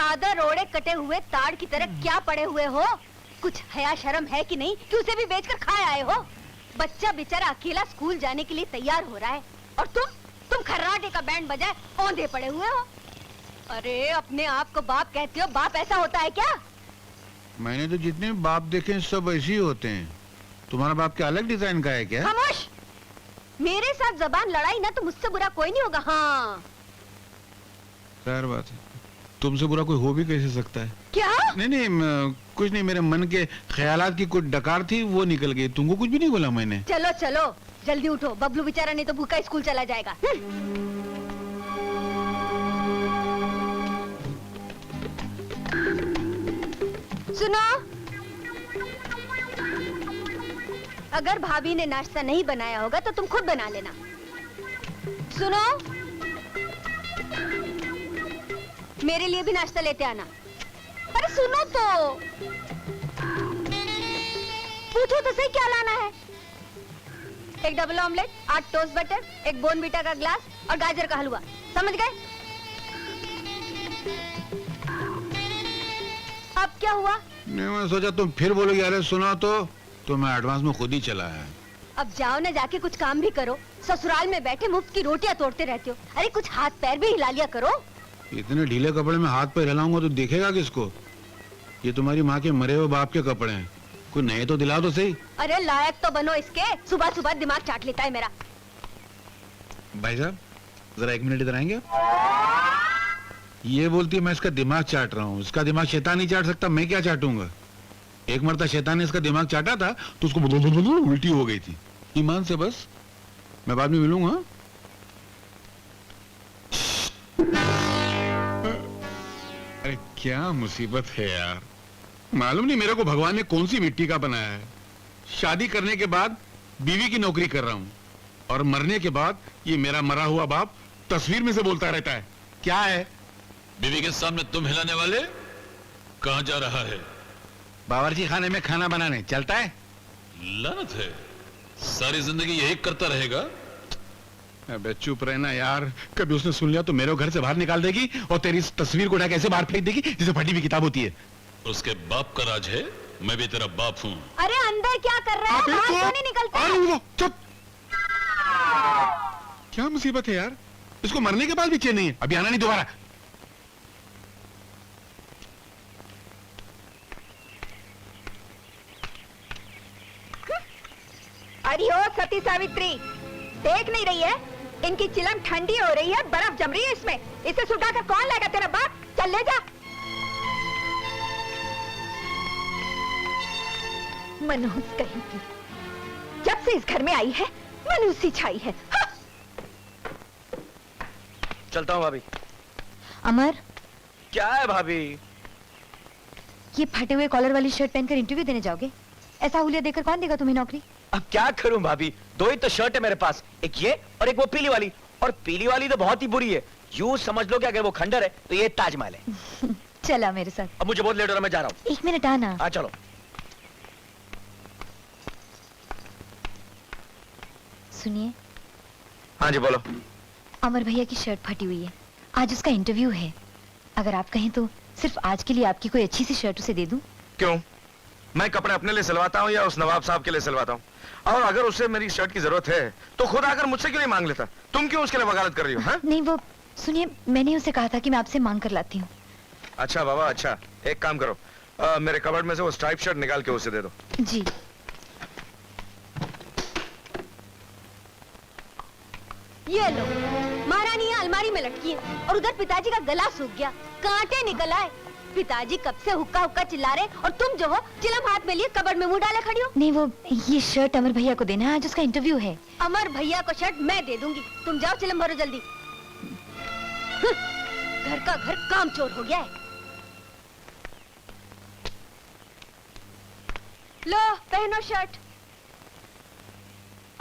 चादर ओढ़े कटे हुए ताड़ की तरह क्या पड़े हुए हो? कुछ हया शर्म है कि नहीं कि उसे भी बेचकर खाए आए हो? बच्चा बेचारा अकेला स्कूल जाने के लिए तैयार हो रहा है और तुम खर्राटे का बैंड बजाए औंधे पड़े हुए हो। अरे अपने आप को बाप कहते हो, बाप ऐसा होता है क्या? मैंने तो जितने बाप देखे सब ऐसे ही होते हैं। तुम्हारा बाप क्या अलग डिजाइन का है क्या? खामोश! मेरे साथ जबान लड़ाई ना तो मुझसे बुरा कोई नहीं होगा। हाँ खैर बात है, तुमसे बुरा कोई हो भी कैसे सकता है? क्या? नहीं कुछ नहीं, मेरे मन के ख्यालात की कुछ डकार थी वो निकल गई। तुमको कुछ भी नहीं बोला मैंने। चलो चलो जल्दी उठो, बबलू बेचारा नहीं तो भूखा स्कूल चला जाएगा। सुनो, अगर भाभी ने नाश्ता नहीं बनाया होगा तो तुम खुद बना लेना। सुनो, मेरे लिए भी नाश्ता लेते आना। अरे सुनो तो, पूछो तो सही क्या लाना है? एक डबल ऑमलेट, 8 टोस्ट बटर, एक बोर्नवीटा का ग्लास और गाजर का हलवा। समझ गए? अब क्या हुआ? नहीं, मैं सोचा तुम फिर बोलोगे अरे सुना तो मैं एडवांस में खुद ही चला है। अब जाओ ना, जाके कुछ काम भी करो। ससुराल में बैठे मुफ्त की रोटियां तोड़ते रहते हो। अरे कुछ हाथ पैर भी हिला लिया करो। इतने ढीले कपड़े में हाथ पैर हिलाऊंगा तो देखेगा किसको? ये तुम्हारी माँ के मरे हुए बाप के कपड़े हैं, कोई नए तो दिला दो सही। अरे लायक तो बनो इसके, सुबह सुबह दिमाग चाट लेता है मेरा। भाई साहब जरा 1 मिनट इधर आएंगे? ये बोलती है मैं इसका दिमाग चाट रहा हूँ। इसका दिमाग शैतान नहीं चाट सकता, मैं क्या चाटूंगा? एक मरता शैतान ने इसका दिमाग चाटा था तो उसको उल्टी हो गई थी। ईमान से बस, मैं बाद में मिलूंगा। अरे क्या मुसीबत है यार, मालूम नहीं मेरे को भगवान ने कौन सी मिट्टी का बनाया है। शादी करने के बाद बीवी की नौकरी कर रहा हूँ और मरने के बाद ये मेरा मरा हुआ बाप तस्वीर में से बोलता रहता है। क्या है? बीवी के सामने तुम हिलाने वाले, कहां जा रहा है? बावर्ची खाने में खाना बनाने चलता है। लानत है, सारी जिंदगी यही करता रहेगा? अबे चुप रहना यार, कभी उसने सुन लिया तो मेरे को घर से बाहर निकाल देगी और तेरी इस तस्वीर को उठा के ऐसे बाहर फेंक देगी जैसे फटी हुई किताब होती है। उसके बाप का राज है, मैं भी तेरा बाप हूँ। अरे अंदर क्या कर रहा है? बाहर क्यों नहीं निकलता? चुप! क्या मुसीबत है यार, इसको मरने के बाद भी चैन नहीं है। अभी आना नहीं दोबारा। अरे हो सती सावित्री, देख नहीं रही है? इनकी चिलम ठंडी हो रही है, बर्फ जम रही है इसमें। इसे सुखाकर कौन लाएगा? तेरा बाप। चल ले जा। मनहूस कहीं की, जब से इस घर में आई है मनहूसी छाई है। हाँ। चलता हूँ भाभी। अमर, क्या है भाभी? ये फटे हुए कॉलर वाली शर्ट पहनकर इंटरव्यू देने जाओगे? ऐसा हुलिया देकर कौन देगा तुम्हें नौकरी? अब क्या करूं भाभी, 2 ही तो शर्ट है मेरे पास, एक ये और एक वो पीली वाली। और पीली वाली तो बहुत ही बुरी है, यूं समझ लो कि अगर वो खंडर है तो ये ताजमहल है। चला मेरे साथ। अब मुझे बहुत लेट हो रहा, मैं जा रहा हूँ। 1 मिनट आना। हाँ चलो। सुनिए। हाँ जी बोलो। अमर भैया की शर्ट फटी हुई है, आज उसका इंटरव्यू है। अगर आप कहें तो सिर्फ आज के लिए आपकी कोई अच्छी सी शर्ट उसे दे दूं? क्यों? मैं कपड़े अपने लिए सिलवाता हूँ या उस नवाब साहब के लिए सिलवाता हूँ? और अगर उसे मेरी शर्ट की जरूरत है तो खुद आकर मुझसे क्यों नहीं मांग लेता? तुम क्यों उसके लिए वकालत कर रही हो? हाँ? नहीं वो सुनिए, मैंने उसे कहा था कि मैं आपसे मांग कर लाती हूँ। अच्छा बाबा, अच्छा एक काम करो, मेरे कबर्ड में से वो स्ट्राइप शर्ट निकाल के उसे दे दो। जी। ये लो, महारानी अलमारी में लटकी है और उधर पिताजी का गला सूख गया, कांटे निकल आए। पिताजी कब से हुक्का हुक्का चिल्ला रहे और तुम जो हो चिलम हाथ में लिए कबर्ड में मुंह डाले खड़ी हो। नहीं वो ये शर्ट अमर भैया को देना है, आज उसका इंटरव्यू है। अमर भैया को शर्ट मैं दे दूंगी, तुम जाओ चिलम भरो जल्दी। घर का घर काम चोर हो गया है। लो पहनो शर्ट।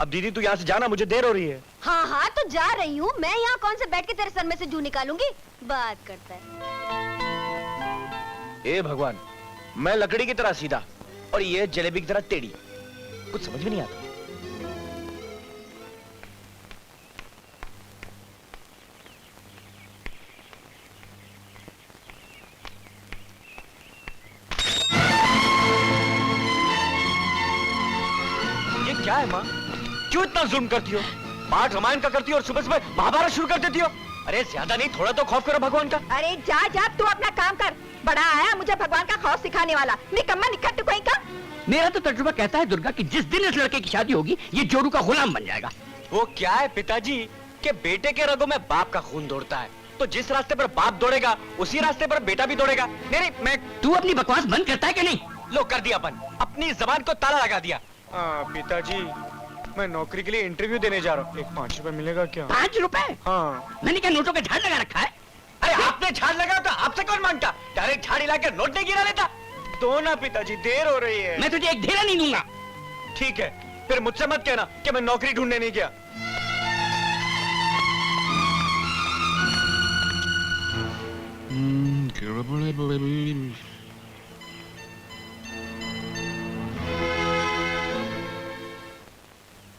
अब दीदी तू यहाँ से जाना, मुझे देर हो रही है। हाँ हाँ तो जा रही हूँ मैं, यहाँ कौन से बैठ के तेरे सर में से जू निकालूंगी? बात करता है। ए भगवान, मैं लकड़ी की तरह सीधा और ये जलेबी की तरह टेढ़ी, कुछ समझ में नहीं आता। है माँ? क्यों इतना जुल्म करती हो? पाठ रामायण का करती हो और सुबह सुबह महाभारत शुरू कर देती हो। अरे ज्यादा नहीं, थोड़ा तो खौफ करो भगवान का। अरे जा जा, तू अपना काम कर। बड़ा आया मुझे भगवान का खौफ सिखाने वाला, निकम्मा निकट कोई का। मेरा तो तजुर्बा कहता है दुर्गा कि जिस दिन इस लड़के की शादी होगी ये जोरू का गुलाम बन जाएगा। वो क्या है पिताजी कि बेटे के रगों में बाप का खून दौड़ता है, तो जिस रास्ते पर बाप दौड़ेगा उसी रास्ते पर बेटा भी दौड़ेगा। नहीं मैं तू अपनी बकवास बंद करता है कि नहीं? लो कर दिया बंद, अपनी जबान को ताला लगा दिया। पिताजी मैं नौकरी के लिए इंटरव्यू देने जा रहा हूँ, एक 5 रुपए मिलेगा क्या? 5 रुपए? हाँ। मैंने क्या नोटों का झाड़ लगा रखा है? अरे आपने झाड़ लगाया तो आपसे कौन मांगता? डायरेक्ट झाड़ हिला के नोट नहीं गिरा लेता। दो ना पिताजी, देर हो रही है। मैं तुझे एक धेरा नहीं दूंगा। ठीक है, फिर मुझसे मत कहना कि मैं नौकरी ढूंढने नहीं गया।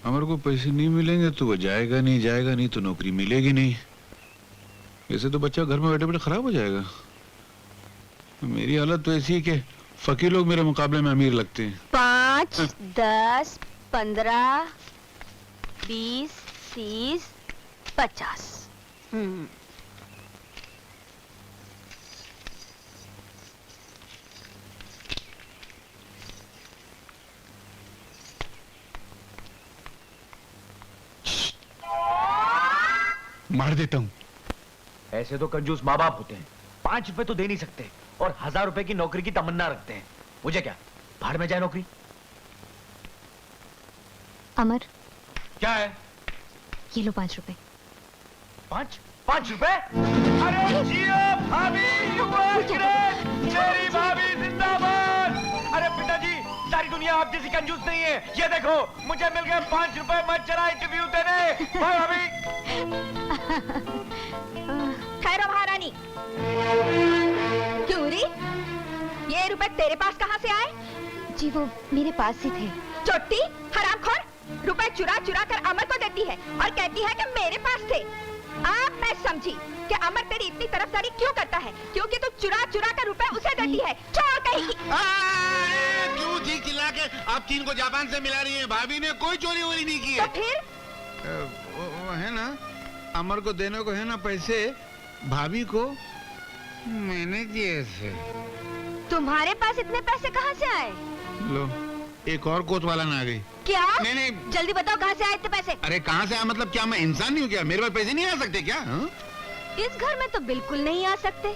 अमर को पैसे नहीं मिलेंगे तो वो जाएगा नहीं तो नौकरी मिलेगी नहीं। ऐसे तो बच्चा घर में बैठे बैठे खराब हो जाएगा। मेरी हालत तो ऐसी है कि फकीर लोग मेरे मुकाबले में अमीर लगते हैं। 5, 10, 15, 20, 30, 50। मार देता हूँ। ऐसे तो कंजूस माँ बाप होते हैं, 5 रुपए तो दे नहीं सकते और 1000 रुपए की नौकरी की तमन्ना रखते हैं। मुझे क्या, भाड़ में जाए नौकरी। अमर, क्या है? ये लो 5 रुपए। 5 रुपए? अरे जियो भाभी, you are great! मेरी भाभी जिंदाबाद। अरे पिताजी, सारी दुनिया आप जैसी कंजूस नहीं है। ये देखो मुझे मिल गए 5 रुपए, मत चला इंटरव्यू देने। बाय भाभी। खैर महारानी, क्यों री? ये रुपए तेरे पास कहाँ से आए? जी वो मेरे पास ही थे। चोटी, हरामखोर, रुपए चुरा चुरा कर अमर को देती है और कहती है कि मेरे पास थे। अब मैं समझी कि अमर तेरी इतनी तरफदारी क्यों करता है, क्योंकि तू चुरा चुरा कर रुपए उसे देती है। चोर कहीं की। क्यों थी चिल्ला के आप 3 को जापान से मिला रही हैं? भाभी ने कोई चोरी वोरी नहीं की है। तो फिर वो है ना, अमर को देने को है ना पैसे, भाभी को मैंने दिए थे। तुम्हारे पास इतने पैसे कहाँ से आए? लो, एक और कोतवाला ना आ गई। क्या? नहीं, जल्दी बताओ कहाँ से आए इतने पैसे? अरे कहाँ से आया मतलब क्या मैं इंसान नहीं हूँ क्या? मेरे पास पैसे नहीं आ सकते क्या? हा? इस घर में तो बिल्कुल नहीं आ सकते।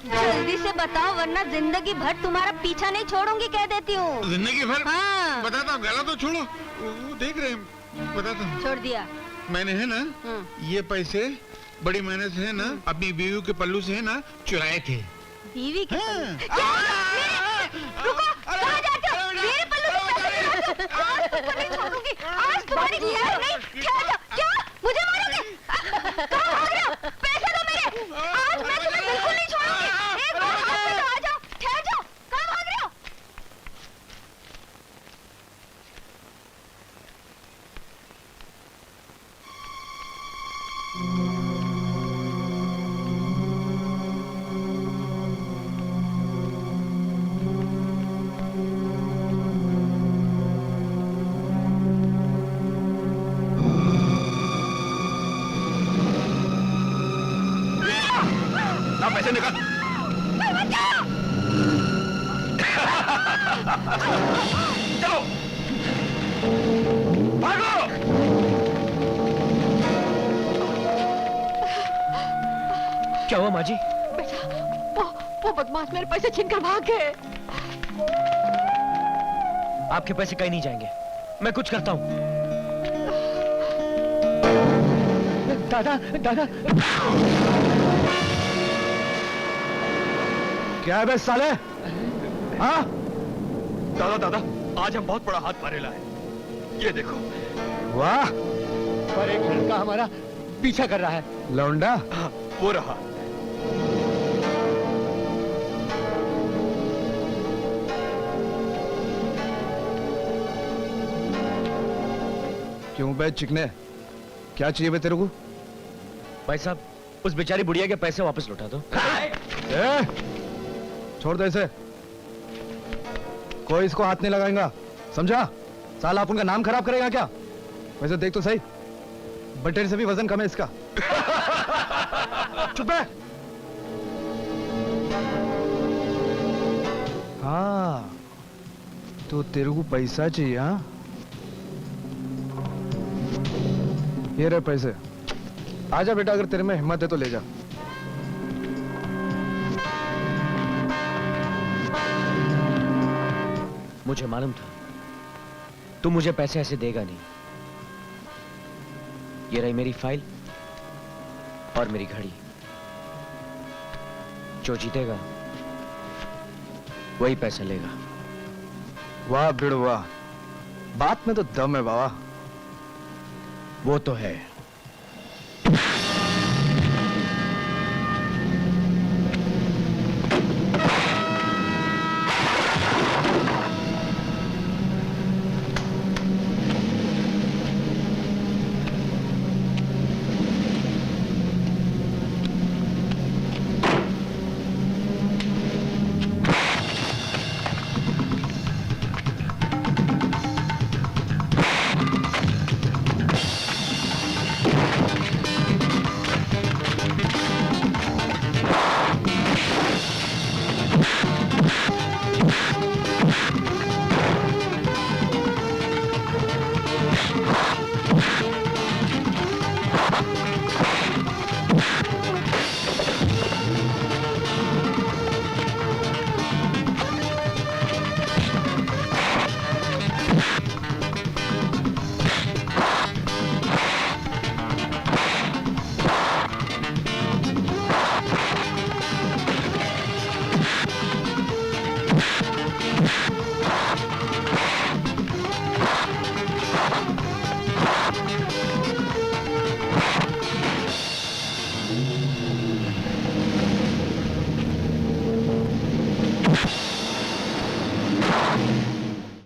जल्दी से बताओ वरना जिंदगी भर तुम्हारा पीछा नहीं छोड़ूंगी, कह देती हूँ। जिंदगी भर? हाँ। बताता हूँ, गला तो छोड़ो, वो देख रहे हैं, बताता हूँ। छोड़ दिया। मैंने है ना ये पैसे बड़ी मेहनत से है ना अपनी बीवी के पल्लू से है ना चुराए थे। बीवी के हाँ। पल्लू? क्या? रुको, कहाँ जाते हो? मेरे पल्लू से पैसे? आज तुमको नहीं छोड़ूंगी, आज तुम्हारी खैर नहीं। ठहर जाओ। क्या? मुझे मारोगे? कहाँ भाग रहे हो? पैसे दो मेरे। आज मैं तुम्हें बिल्कुल नहीं छोड़ूंगी। एक बार हाथ में तो आ जाओ। ठहर जाओ। कहाँ भाग रहे हो? ना पैसे निकाल। चलो भागो। क्या हुआ माँ जी? बेटा, वो बदमाश मेरे पैसे छीनकर भाग गए। आपके पैसे कहीं नहीं जाएंगे, मैं कुछ करता हूँ। दादा, दादा। क्या है बे साले? हाँ? दादा दादा, आज हम बहुत बड़ा हाथ मारेला है। ये देखो। वाह, पर एक लड़का हमारा पीछा कर रहा है। लौंडा? हाँ, वो रहा। क्यों बे चिकने, क्या चाहिए बे तेरे को? भाई साहब, उस बेचारी बुढ़िया के पैसे वापस लौटा दो। छोड़ दो इसे, कोई इसको हाथ नहीं लगाएगा, समझा? साला आप उनका नाम खराब करेगा क्या? वैसे देख तो सही, बटेर से भी वजन कम है इसका। चुप है। हाँ, तो तेरे को पैसा चाहिए? हाँ, ये रहे पैसे। आजा बेटा, अगर तेरे में हिम्मत है तो ले जा। मुझे मालूम था तू मुझे पैसे ऐसे देगा नहीं। ये रही मेरी फाइल और मेरी घड़ी। जो जीतेगा वही पैसा लेगा। वाह भिड़ वाह, बात में तो दम है बाबा। वो तो है।